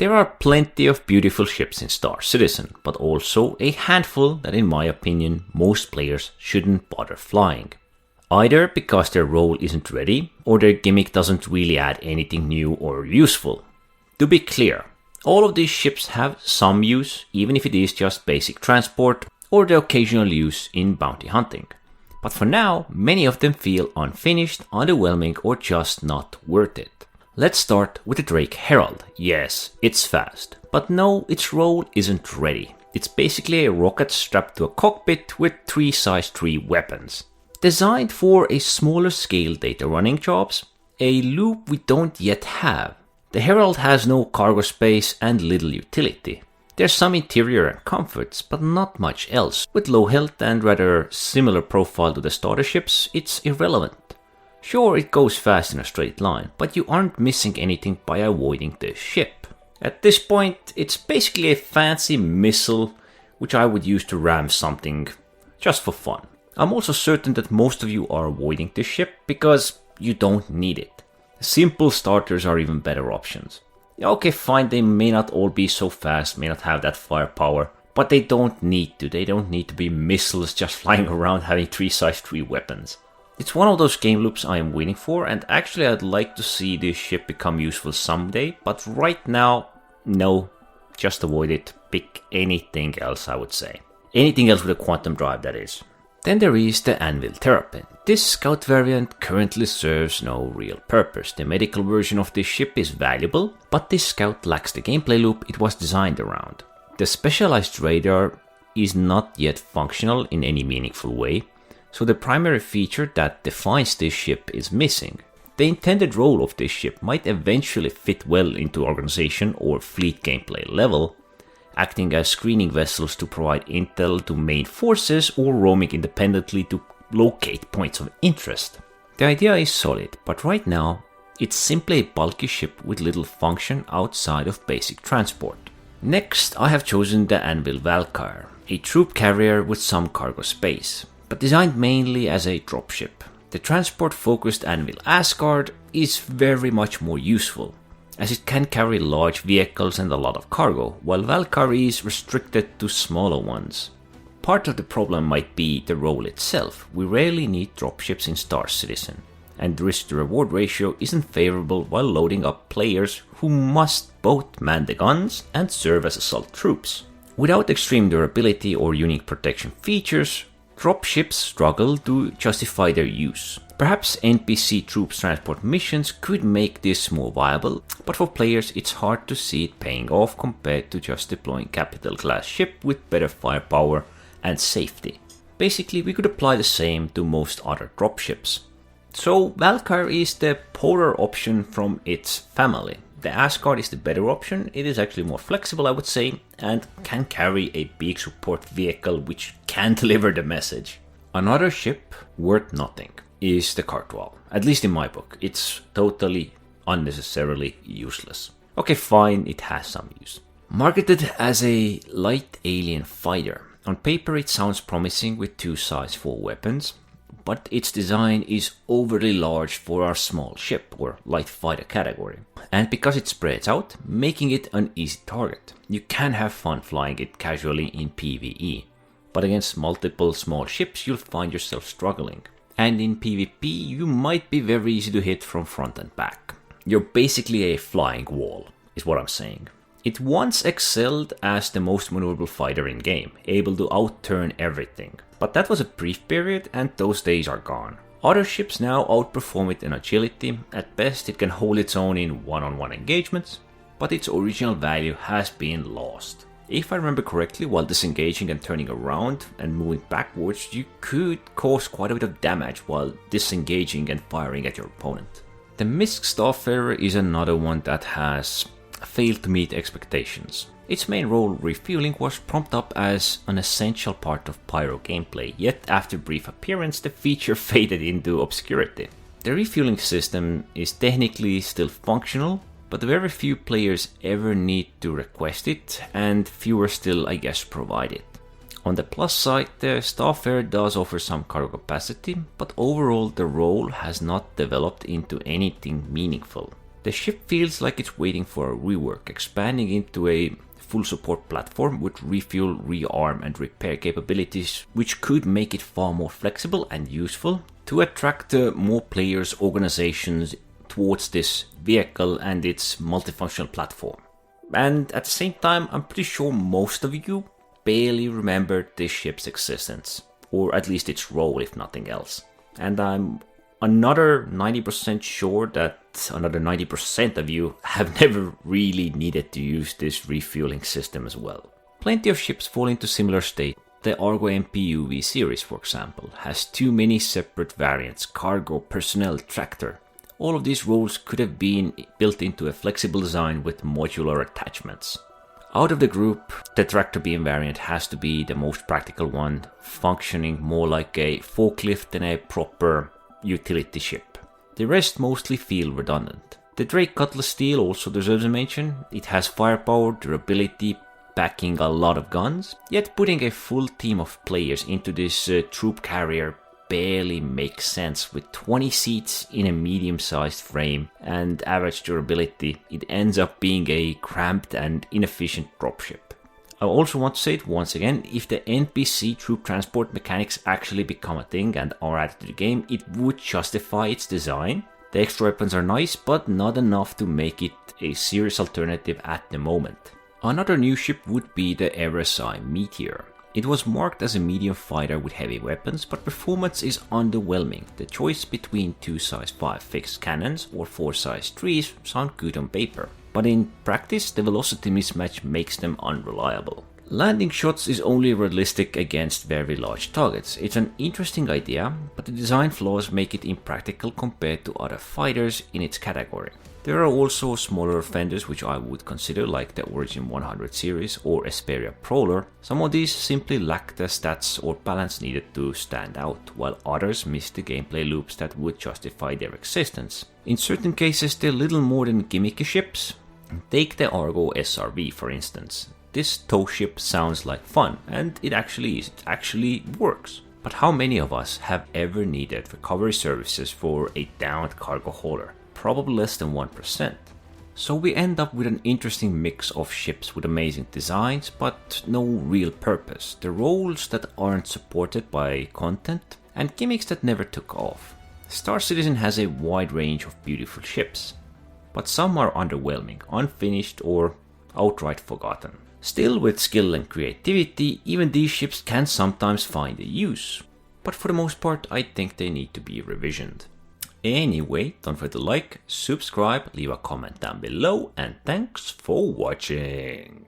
There are plenty of beautiful ships in Star Citizen, but also a handful that in my opinion most players shouldn't bother flying. Either because their role isn't ready, or their gimmick doesn't really add anything new or useful. To be clear, all of these ships have some use, even if it is just basic transport or the occasional use in bounty hunting. But for now, many of them feel unfinished, underwhelming, or just not worth it. Let's start with the Drake Herald. Yes, it's fast, but no, its role isn't ready. It's basically a rocket strapped to a cockpit with 3 size 3 weapons. Designed for a smaller scale data running jobs, a loop we don't yet have. The Herald has no cargo space and little utility. There's some interior and comforts, but not much else. With low health and rather similar profile to the starter ships, it's irrelevant. Sure, it goes fast in a straight line, but you aren't missing anything by avoiding the ship. At this point, it's basically a fancy missile which I would use to ram something just for fun. I'm also certain that most of you are avoiding this ship because you don't need it. Simple starters are even better options. Okay, fine, they may not all be so fast, may not have that firepower, but they don't need to. They don't need to be missiles just flying around having 3 size 3 weapons. It's one of those game loops I am waiting for, and actually I'd like to see this ship become useful someday, but right now, no, just avoid it. Pick anything else, I would say. Anything else with a quantum drive, that is. Then there is the Anvil Terrapin. This scout variant currently serves no real purpose. The medical version of this ship is valuable, but this scout lacks the gameplay loop it was designed around. The specialized radar is not yet functional in any meaningful way, so the primary feature that defines this ship is missing. The intended role of this ship might eventually fit well into organization or fleet gameplay level, acting as screening vessels to provide intel to main forces or roaming independently to locate points of interest. The idea is solid, but right now it's simply a bulky ship with little function outside of basic transport. Next, I have chosen the Anvil Valkyrie, a troop carrier with some cargo space, but designed mainly as a dropship. The transport-focused Anvil Asgard is very much more useful, as it can carry large vehicles and a lot of cargo, while Valkyrie is restricted to smaller ones. Part of the problem might be the role itself. We rarely need dropships in Star Citizen, and the risk-to-reward ratio isn't favorable while loading up players who must both man the guns and serve as assault troops. Without extreme durability or unique protection features, dropships struggle to justify their use. Perhaps NPC troops transport missions could make this more viable, but for players it's hard to see it paying off compared to just deploying capital class ship with better firepower and safety. Basically, we could apply the same to most other dropships. So Valkyrie is the polar option from its family. The Asgard is the better option. It is actually more flexible, I would say, and can carry a big support vehicle which can deliver the message. Another ship worth nothing is the Cartwell. At least in my book, it's totally unnecessarily useless. Okay, fine, it has some use. Marketed as a light alien fighter, on paper it sounds promising with 2 size 4 weapons, but its design is overly large for our small ship or light fighter category. And because it spreads out, making it an easy target. You can have fun flying it casually in PvE, but against multiple small ships you'll find yourself struggling. And in PvP you might be very easy to hit from front and back. You're basically a flying wall, is what I'm saying. It once excelled as the most maneuverable fighter in game, able to outturn everything. But that was a brief period and those days are gone. Other ships now outperform it in agility. At best it can hold its own in one-on-one engagements, but its original value has been lost. If I remember correctly, while disengaging and turning around and moving backwards, you could cause quite a bit of damage while disengaging and firing at your opponent. The MISC Starfarer is another one that has failed to meet expectations. Its main role, refueling, was propped up as an essential part of Pyro gameplay, yet after brief appearance the feature faded into obscurity. The refueling system is technically still functional, but very few players ever need to request it, and fewer still, I guess, provide it. On the plus side, the Starfarer does offer some cargo capacity, but overall the role has not developed into anything meaningful. The ship feels like it's waiting for a rework, expanding into a full support platform with refuel, rearm and repair capabilities, which could make it far more flexible and useful to attract more players, organizations towards this vehicle and its multifunctional platform. And at the same time, I'm pretty sure most of you barely remember this ship's existence, or at least its role if nothing else. And I'm another 90% sure that another 90% of you have never really needed to use this refueling system as well. Plenty of ships fall into similar state. The Argo MPUV series, for example, has too many separate variants: cargo, personnel, tractor. All of these roles could have been built into a flexible design with modular attachments. Out of the group, the tractor beam variant has to be the most practical one, functioning more like a forklift than a proper utility ship. The rest mostly feel redundant. The Drake Cutlass steel also deserves a mention. It has firepower, durability, packing a lot of guns, yet putting a full team of players into this troop carrier barely makes sense. With 20 seats in a medium-sized frame and average durability, it ends up being a cramped and inefficient dropship. I also want to say it once again, if the NPC troop transport mechanics actually become a thing and are added to the game, it would justify its design. The extra weapons are nice, but not enough to make it a serious alternative at the moment. Another new ship would be the RSI Meteor. It was marked as a medium fighter with heavy weapons, but performance is underwhelming. The choice between 2 size 5 fixed cannons or 4 size 3s sound good on paper, but in practice the velocity mismatch makes them unreliable. Landing shots is only realistic against very large targets. It's an interesting idea, but the design flaws make it impractical compared to other fighters in its category. There are also smaller offenders which I would consider, like the Origin 100 series or Esperia Prowler. Some of these simply lack the stats or balance needed to stand out, while others miss the gameplay loops that would justify their existence. In certain cases they're little more than gimmicky ships. Take the Argo SRV for instance. This tow ship sounds like fun, and it actually is. It actually works. But how many of us have ever needed recovery services for a downed cargo hauler? Probably less than 1%. So we end up with an interesting mix of ships with amazing designs but no real purpose, the roles that aren't supported by content, and gimmicks that never took off. Star Citizen has a wide range of beautiful ships, but some are underwhelming, unfinished or outright forgotten. Still, with skill and creativity, even these ships can sometimes find a use, but for the most part I think they need to be revisioned. Anyway, don't forget to like, subscribe, leave a comment down below, and thanks for watching.